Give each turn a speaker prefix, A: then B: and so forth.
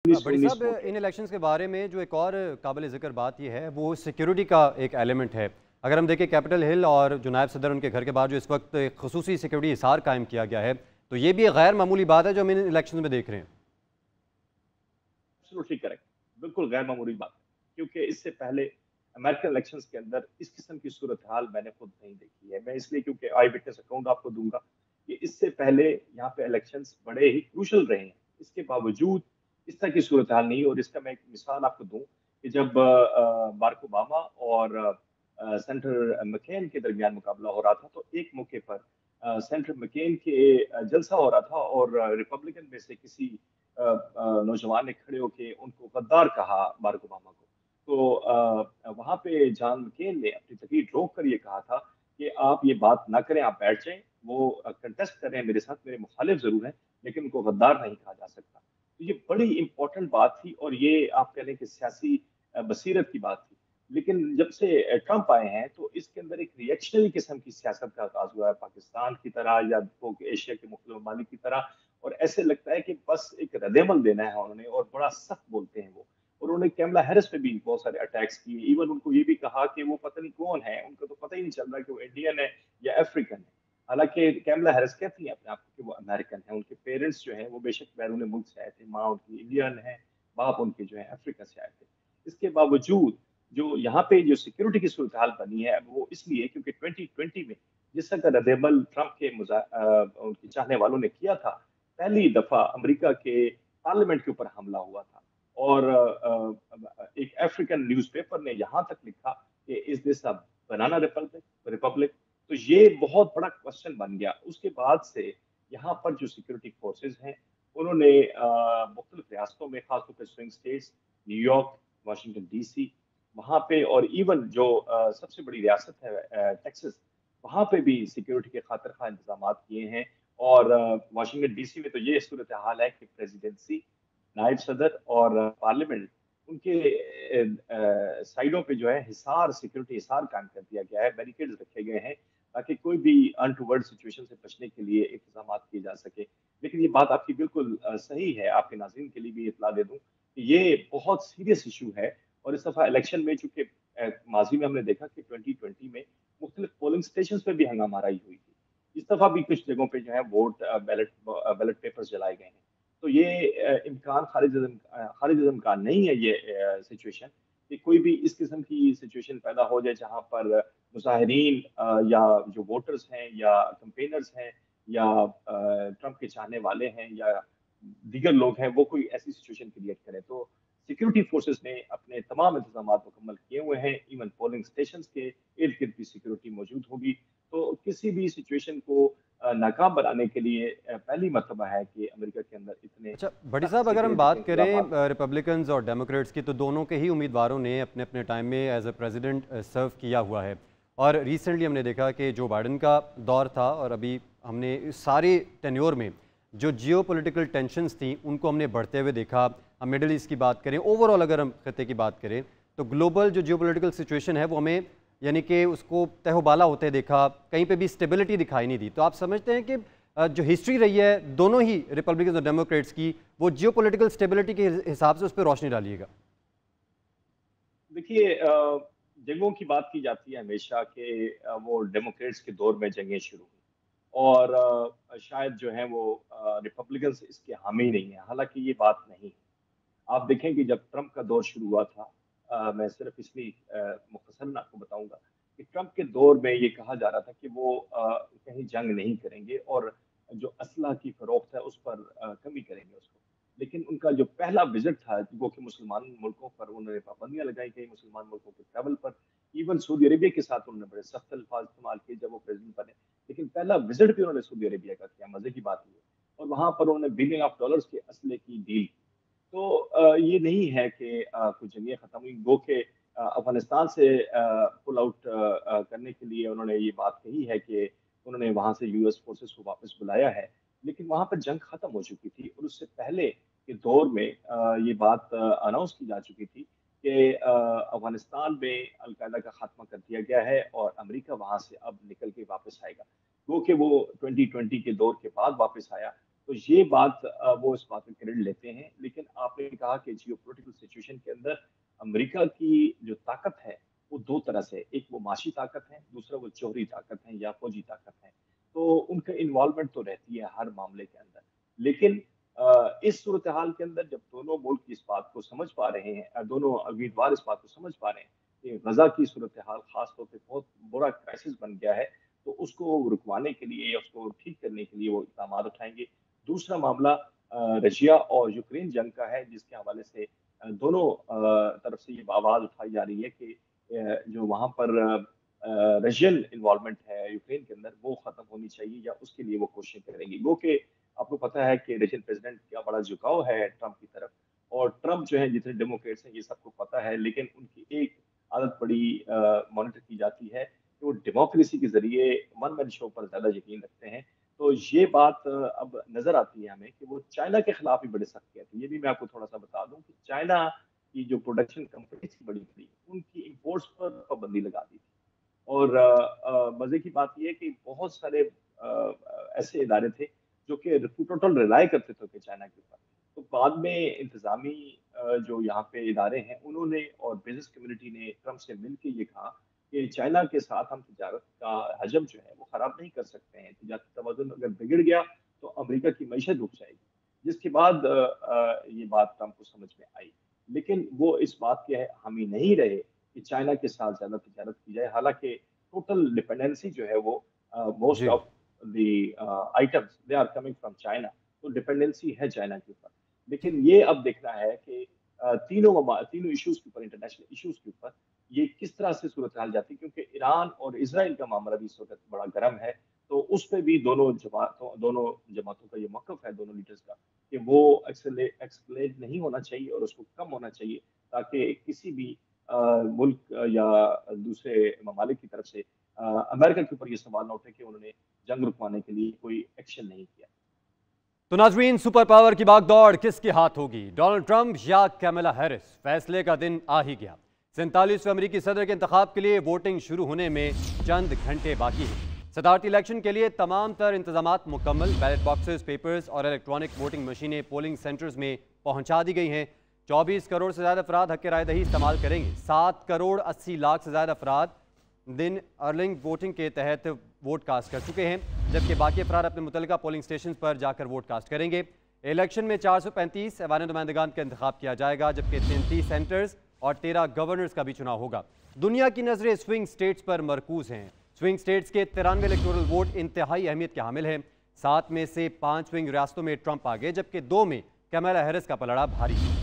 A: उन्नीस
B: बड़ी
A: उन्नीस
B: साहब,
A: वोट है।
B: इन इलेक्शंस के बारे में जो एक और काबिल ज़िक्र बात यह है वो सिक्योरिटी का एक एलिमेंट है। अगर हम देखें कैपिटल हिल और जो नायब सदर उनके घर के बाहर जो इस वक्त एक खसूसी सिक्योरिटी हिसार कायम किया गया है, तो ये भी एक गैर मामूली बात है जो हम इन इलेक्शन में देख रहे हैं।
A: एब्सोल्युटली करेक्ट, बिल्कुल गैर मामूली बात है, क्योंकि इससे पहले अमेरिकन इलेक्शंस के अंदर इस किस्म की सूरत हाल मैंने खुद नहीं देखी है। मैं इसलिए क्योंकि आई विटनेस अकाउंट आपको दूंगा कि इससे पहले यहाँ पे इलेक्शंस बड़े ही क्रूशल रहे हैं, इसके बावजूद इस तरह की सूरत हाल नहीं। और इसका मैं एक मिसाल आपको दूं कि जब बाराक ओबामा और सेनेटर मैकेन के दरमियान मुकाबला हो रहा था, तो एक मौके पर सेनेटर मैकेन के जलसा हो रहा था और रिपब्लिकन में से किसी नौजवान ने खड़े होकर उनको गद्दार कहा बाराक ओबामा को। तो वहां पे जॉन मैकेन ने अपनी तकरीर रोक कर ये कहा था कि आप ये बात ना करें, आप बैठ जाएं। वो कंटेस्ट कर रहे हैं मेरे साथ, मेरे मुखालिफ जरूर हैं, लेकिन उनको गद्दार नहीं कहा जा सकता। तो ये बड़ी इंपॉर्टेंट बात थी और ये आप कह लें कि सियासी बसीरत की बात थी। लेकिन जब से ट्रंप आए हैं तो इसके अंदर एक रिएक्शनरी किस्म की सियासत का आगाज हुआ है, पाकिस्तान की तरह या एशिया के मुख्य ममालिक की तरह। और ऐसे लगता है कि बस एक रद्देमल देना है उन्होंने, और बड़ा सख्त बोलते हैं वो। और उन्होंने कैमला हैरिस पे भी बहुत सारे अटैक्स किए। इवन उनको ये भी कहा कि वो पता नहीं कौन है, उनको तो पता ही नहीं चल रहा कि वो इंडियन है या अफ्रीकन है। हालांकि कैमला हैरिस कहती है अपने आप को कि वो अमेरिकन है। उनके पेरेंट्स जो हैं वो बेशक बैरून मुल्क से आए थे, माँ उनकी इंडियन है, बाप उनके जो है अफ्रीका से आए थे। इसके बावजूद जो यहाँ पे जो सिक्योरिटी की सूरत हाल बनी है वो इसलिए क्योंकि 2020 में जिस तरह का रद्देमल ट्रंप के उनके चाहने वालों ने किया था, पहली दफा अमेरिका के पार्लियामेंट के ऊपर हमला हुआ था। और एक अफ्रीकन न्यूज़पेपर ने यहाँ तक लिखा कि is this a banana Republic Republic. तो ये बहुत बड़ा क्वेश्चन बन गया। उसके बाद से यहाँ पर जो सिक्योरिटी फोर्सेस हैं उन्होंने मुख्तलिफ रियासतों में, खासतौर पर swing states, New York, Washington DC, वहां पे, और इवन जो सबसे बड़ी रियासत है टेक्सास, वहां पे भी सिक्योरिटी के खातिर खा इंतजाम किए हैं। और वाशिंगटन डीसी में तो ये सूरत हाल है कि प्रेसिडेंसी, नायब सदर और पार्लियामेंट, उनके साइडों पे जो है हिसार, सिक्योरिटी हिसार कायम कर दिया गया है, बैरिकेड्स रखे गए हैं ताकि कोई भी अनटूवर्ड सिचुएशन से बचने के लिए इंतजाम किए जा सके। लेकिन ये बात आपकी बिल्कुल सही है, आपके नाज़रीन के लिए भी इतला दे दूं कि ये बहुत सीरियस इशू है। और इस दफा इलेक्शन में चूंकि माजी में हमने देखा कि 2020 में मुख्तलिफ पोलिंग स्टेशन पर भी हंगामाराई हुई थी, इस दफा भी कुछ जगहों पे जो है वोट बैलेट बैलेट पेपर्स जलाए गए हैं। तो ये इम्कान खारिज इम्कान नहीं है ये सिचुएशन कि कोई भी इस किस्म की सिचुएशन पैदा हो जाए जहां पर मुजाहिरीन या जो वोटर्स हैं या कंपेनर्स हैं या ट्रंप के चाहने वाले हैं या दीगर लोग हैं, वो कोई ऐसी सिचुएशन क्रिएट करें। तो सिक्योरिटी फोर्सेस ने अपने तमाम इंतजाम मुकम्मल किए हुए हैं। इवन पोलिंग स्टेशन के इर्द गिर्द भी सिक्योरिटी मौजूद होगी। तो किसी भी सिचुएशन को नाकाम बनाने के लिए पहली मरतबा है कि अमेरिका के अंदर इतने
B: अच्छा बड़ी
A: सख्त
B: साहब, अगर हम
A: सिक्योरिटी के
B: बात
A: इंतजाम।
B: करें रिपब्लिकन्स और डेमोक्रेट्स की, तो दोनों के ही उम्मीदवारों ने अपने अपने टाइम में एज ए प्रेसिडेंट सर्व किया हुआ है। और रिसेंटली हमने देखा कि जो बाइडन का दौर था और अभी हमने इस सारे टेन्योर में जो जियो पोलिटिकल टेंशंस थी उनको हमने बढ़ते हुए देखा। हम मिडल ईस्ट की बात करें, ओवरऑल अगर हम खत्े की बात करें, तो ग्लोबल जो जियो पोलिटिकल सिचुएशन है वो हमें यानी कि उसको तहबाला होते देखा, कहीं पे भी स्टेबिलिटी दिखाई नहीं दी। तो आप समझते हैं कि जो हिस्ट्री रही है दोनों ही रिपब्लिकन और डेमोक्रेट्स की, वो जियो पोलिटिकल स्टेबिलिटी के हिसाब से उस पर रोशनी डालिएगा?
A: देखिए, जंगों की बात की जाती है हमेशा कि वो डेमोक्रेट्स के दौर में जंगें शुरू हुई और शायद जो है वो रिपब्लिकन्स इसके हामी नहीं है। हालांकि ये बात नहीं है। आप देखें कि जब ट्रंप का दौर शुरू हुआ था, मैं सिर्फ इसलिए मुख्तसरन आपको बताऊंगा कि ट्रंप के दौर में ये कहा जा रहा था कि वो कहीं जंग नहीं करेंगे और जो असला की फरोख्त है उस पर कमी करेंगे उसको। लेकिन उनका जो पहला विजिट था वो कि मुसलमान मुल्कों पर उन्होंने पाबंदियां लगाई गई, मुसलमान मुल्कों के ट्रैवल पर। इवन सऊदी अरेबिया के साथ उन्होंने बड़े सख्त अल्फाज इस्तेमाल किए जब वो प्रेसिडेंट बने। लेकिन पहला विजिट भी उन्होंने सऊदी अरेबिया का किया, मजे की बात ये। और वहां पर उन्होंने $1 बिलियन के असले की डील की। तो ये नहीं है कि कुछ जंगें खत्म हुई। गो के अफगानिस्तान से पुल आउट करने के लिए उन्होंने ये बात कही है कि उन्होंने वहां से यूएस फोर्सेस को वापस बुलाया है, लेकिन वहां पर जंग खत्म हो चुकी थी। और उससे पहले के दौर में ये बात अनाउंस की जा चुकी थी कि अफगानिस्तान में अलकायदा का खात्मा कर दिया गया है और अमेरिका वहां से अब निकल के वापस आएगा। वो कि वो 2020 के दौर के बाद वापस आया। तो ये बात वो इस बात में क्रेडिट लेते हैं। लेकिन आपने कहा कि जियोपॉलिटिकल सिचुएशन के अंदर अमेरिका की जो ताकत है, वो 2 तरह से है। एक वो माशी ताकत है, दूसरा वो जौहरी ताकत है या फौजी ताकत है। तो उनका इन्वॉल्वमेंट तो रहती है हर मामले के अंदर। लेकिन इस सूरत-ए-हाल के अंदर जब दोनों मुल्क इस बात को समझ पा रहे हैं, दोनों उम्मीदवार इस बात को समझ पा रहे हैं कि गज़ा की सूरत-ए-हाल ख़ास तौर पे बहुत बुरा क्राइसिस बन गया है, तो उसको रुकवाने के लिए या उसको ठीक करने के लिए वो इक़दामात उठाएँगे। दूसरा मामला रशिया और यूक्रेन जंग का है, जिसके हवाले से दोनों तरफ से ये आवाज़ उठाई जा रही है कि जो वहाँ पर रशियन इन्वॉल्वमेंट है यूक्रेन के अंदर, वो ख़त्म होनी चाहिए या उसके लिए वो कोशिशें करेंगी। वो कि आपको पता है कि रशियन प्रेसिडेंट का बड़ा झुकाव है ट्रंप की तरफ और ट्रंप जो है जितने डेमोक्रेट्स हैं ये सबको पता है, लेकिन उनकी एक आदत बड़ी मॉनिटर की जाती है कि वो डेमोक्रेसी के ज़रिए वन मैन शो पर ज़्यादा यकीन रखते हैं। तो ये बात अब नज़र आती है हमें कि वो चाइना के खिलाफ भी बड़े सख्त कहते हैं। ये भी मैं आपको थोड़ा-सा बता दूँ कि चाइना की जो प्रोडक्शन कंपनीज़ थी बड़ी-बड़ी, उनकी इम्पोर्ट्स पर पाबंदी लगा दी थी। और मज़े की बात ये है कि बहुत सारे ऐसे इदारे थे जो कि टोटल रिलाय करते थे चाइना के ऊपर। तो बाद में इंतज़ामी जो यहाँ पे इदारे हैं उन्होंने और बिज़नेस कम्युनिटी ने ट्रंप से मिल के ये कहा कि चाइना के साथ हम तिजारत का हजम जो है वो ख़राब नहीं कर सकते हैं। तिजारती तवाज़ुन अगर बिगड़ गया तो अमेरिका की मईशत डूब जाएगी। जिसके बाद ये बात ट्रंप को समझ में आई। लेकिन वो इस बात के हामी नहीं रहे कि चाइना के साथ ज़्यादा तिजारत की जाए। हालाँकि टोटल डिपेंडेंसी जो है वो मोस्ट
B: जी।
A: Of the items they are coming from China, तो डिपेंडेंसी है चाइना के ऊपर। लेकिन ये अब देखना है कि तीनों इश्यूज़ के ऊपर, इंटरनेशनल इश्यूज़ के ऊपर ये किस तरह से सूरत-हाल जाती है, क्योंकि ईरान और इज़राइल का मामला भी इस वक़्त बड़ा गर्म है। तो उस पे भी दोनों जमातों का ये मौक़िफ़ है, दोनों लीडर्स का, कि वो एस्केलेट नहीं होना चाहिए और उसको कम होना चाहिए, ताकि किसी भी मुल्क या दूसरे ममालिक की तरफ से अमेरिका के ऊपर ये सवाल ना उठे कि उन्होंने जंग रुकवाने के लिए कोई एक्शन नहीं किया।
B: तो नाजरीन, सुपर पावर की भागदौड़ किसके हाथ होगी, डोनाल्ड ट्रंप या कैमला हैरिस? फैसले का दिन आ ही गया। 47वें अमरीकी सदर के इंतखाब के लिए वोटिंग शुरू होने में चंद घंटे बाकी हैं। सदारती इलेक्शन के लिए तमाम तर इंतजामात मुकम्मल। बैलेट बॉक्सेस, पेपर्स और इलेक्ट्रॉनिक वोटिंग मशीनें पोलिंग सेंटर्स में पहुंचा दी गई हैं। 24 करोड़ से ज़्यादा अफराद हक रायदही इस्तेमाल करेंगे। 7 करोड़ 80 लाख से ज़्यादा अफराद दिन अर्लिंग वोटिंग के तहत वोट कास्ट कर चुके हैं, जबकि बाकी अफराद अपने मुतल्लिका पोलिंग स्टेशन पर जाकर वोट कास्ट करेंगे। इलेक्शन में 435 ऐवान नुमाइंदगान का इंतखाब किया जाएगा, जबकि 33 सेंटर्स और 13 गवर्नर्स का भी चुनाव होगा। दुनिया की नजरें स्विंग स्टेट्स पर मरकूज हैं। स्विंग स्टेट्स के 93 इलेक्टोरल वोट इंतहाई अहमियत के हामिल हैं। 7 में से 5 स्विंग रियासतों में ट्रंप आगे, जबकि 2 में कैमला हैरिस का पलड़ा भारी है।